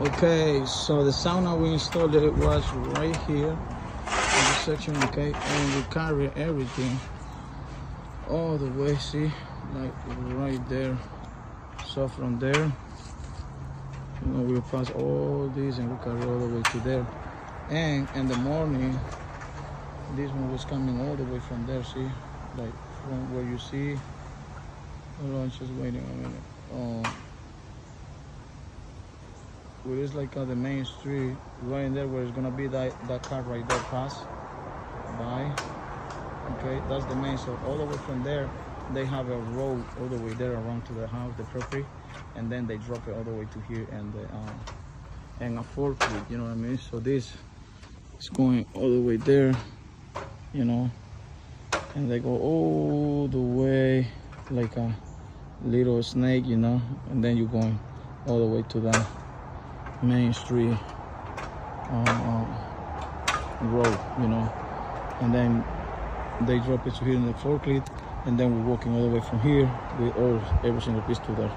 Okay, so the sauna we installed it was right here in this section, okay, and we carry everything all the way, see, like right there. So from there, you know, we'll pass all these and we carry all the way to there. And in the morning, this one was coming all the way from there, see, like from where you see. Hold on, just waiting a minute. Where it's like the main street, right in there where it's gonna be that car right there pass by. Okay, that's the main. So all the way from there, they have a road all the way there around to the house, the property, and then they drop it all the way to here and a forklift, you know what I mean? So this is going all the way there, you know, and they go all the way like a little snake, you know, and then you're going all the way to the main street road, you know, and then they drop it to here in the forklift, and then we're walking all the way from here with every single piece to there.